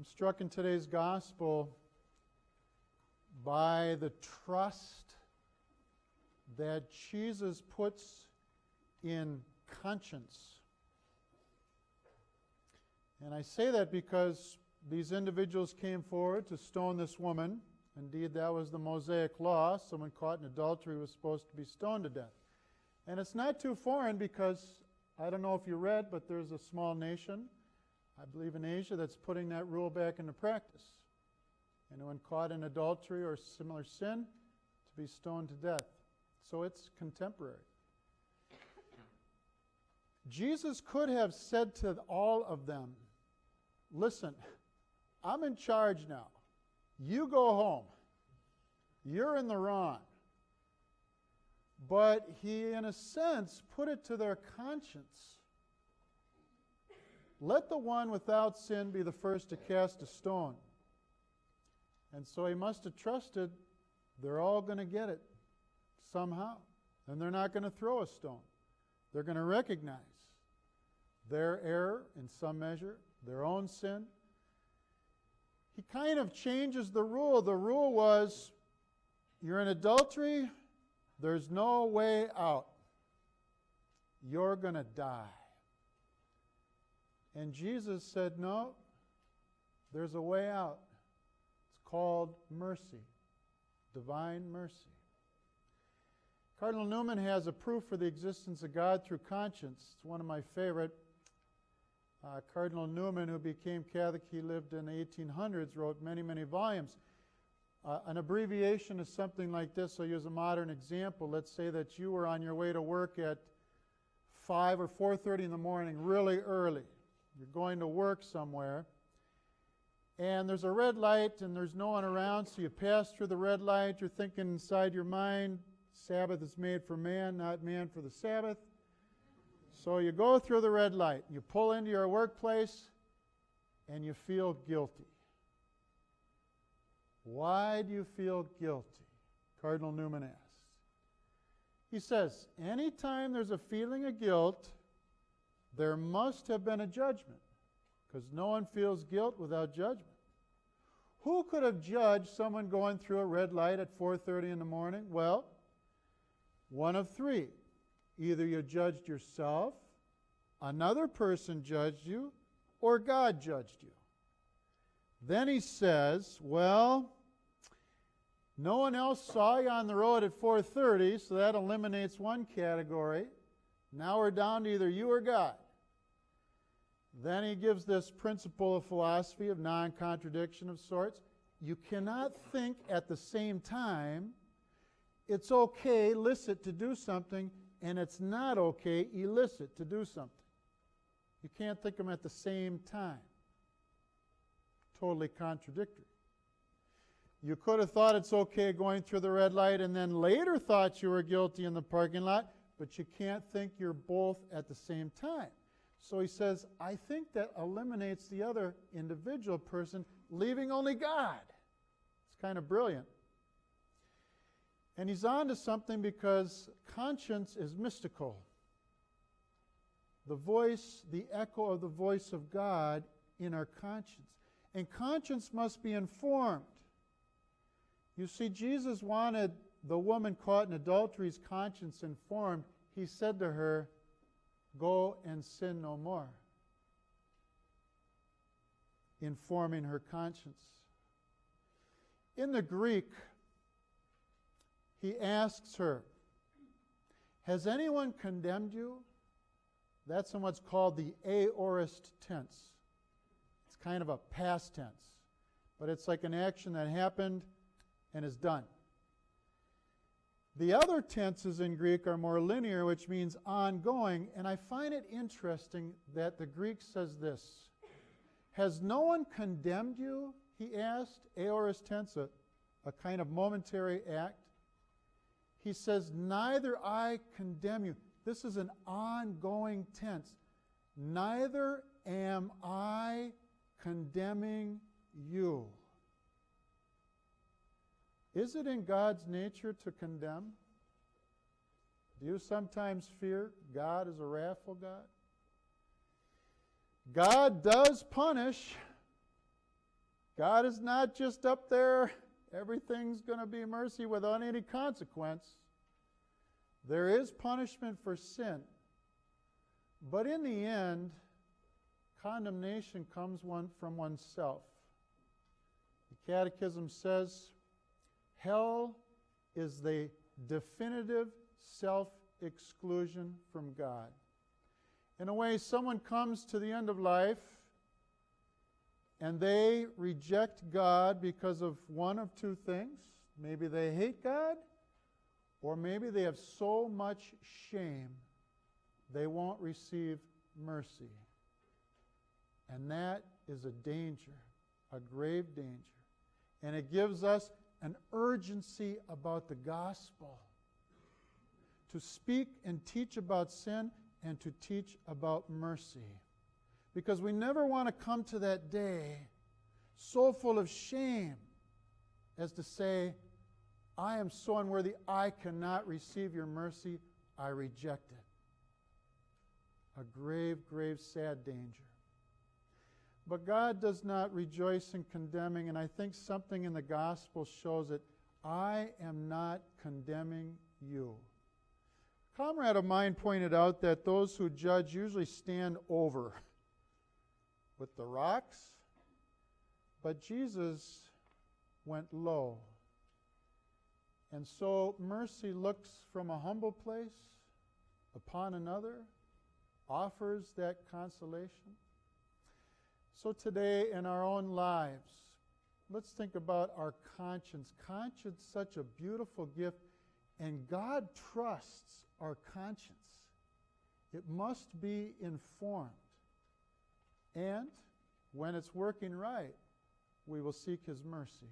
I'm struck in today's gospel by the trust that Jesus puts in conscience. And I say that because these individuals came forward to stone this woman. Indeed, that was the Mosaic law. Someone caught in adultery was supposed to be stoned to death. And it's not too foreign because, I don't know if you read, but there's a small nation, I believe in Asia, that's putting that rule back into practice. Anyone caught in adultery or similar sin to be stoned to death. So it's contemporary. Jesus could have said to all of them, listen, I'm in charge now. You go home. You're in the wrong. But he, in a sense, put it to their conscience. Let the one without sin be the first to cast a stone. And so he must have trusted they're all going to get it somehow. And they're not going to throw a stone. They're going to recognize their error in some measure, their own sin. He kind of changes the rule. The rule was, you're in adultery, there's no way out. You're going to die. And Jesus said, no, there's a way out. It's called mercy, divine mercy. Cardinal Newman has a proof for the existence of God through conscience. It's one of my favorite. Cardinal Newman, who became Catholic, he lived in the 1800s, wrote many, many volumes. An abbreviation is something like this. I'll use a modern example. Let's say that you were on your way to work at 5 or 4:30 in the morning, really early. You're going to work somewhere, and there's a red light, and there's no one around, so you pass through the red light. You're thinking inside your mind, Sabbath is made for man, not man for the Sabbath. So you go through the red light, you pull into your workplace, and you feel guilty. Why do you feel guilty? Cardinal Newman asks. He says, anytime there's a feeling of guilt, there must have been a judgment, because no one feels guilt without judgment. Who could have judged someone going through a red light at 4:30 in the morning? Well, one of three. Either you judged yourself, another person judged you, or God judged you. Then he says, well, no one else saw you on the road at 4:30, so that eliminates one category. Now we're down to either you or God. Then he gives this principle of philosophy of non-contradiction of sorts. You cannot think at the same time, it's okay, illicit, to do something, and it's not okay, illicit, to do something. You can't think of them at the same time. Totally contradictory. You could have thought it's okay going through the red light and then later thought you were guilty in the parking lot, but you can't think you're both at the same time. So he says, I think that eliminates the other individual person, leaving only God. It's kind of brilliant. And he's on to something because conscience is mystical. The voice, the echo of the voice of God in our conscience. And conscience must be informed. You see, Jesus wanted the woman caught in adultery's conscience informed. He said to her, go and sin no more. Informing her conscience. In the Greek, he asks her, has anyone condemned you? That's in what's called the aorist tense. It's kind of a past tense, but it's like an action that happened and is done. The other tenses in Greek are more linear, which means ongoing, and I find it interesting that the Greek says this. Has no one condemned you? He asked. Aorist tense, a kind of momentary act. He says, neither I condemn you. This is an ongoing tense. Neither am I condemning you. Is it in God's nature to condemn? Do you sometimes fear God is a wrathful God? God does punish, God is not just up there, everything's going to be mercy without any consequence. There is punishment for sin. But in the end, condemnation comes from oneself. The Catechism says, hell is the definitive self-exclusion from God. In a way, someone comes to the end of life and they reject God because of one of two things. Maybe they hate God, or maybe they have so much shame they won't receive mercy. And that is a danger, a grave danger. And it gives us an urgency about the gospel, to speak and teach about sin and to teach about mercy. Because we never want to come to that day so full of shame as to say, I am so unworthy, I cannot receive your mercy, I reject it. A grave, grave, sad danger. But God does not rejoice in condemning, and I think something in the gospel shows it. I am not condemning you. A comrade of mine pointed out that those who judge usually stand over with the rocks, but Jesus went low. And so mercy looks from a humble place upon another, offers that consolation. So today in our own lives, let's think about our conscience. Conscience, such a beautiful gift, and God trusts our conscience. It must be informed. And when it's working right, we will seek His mercy.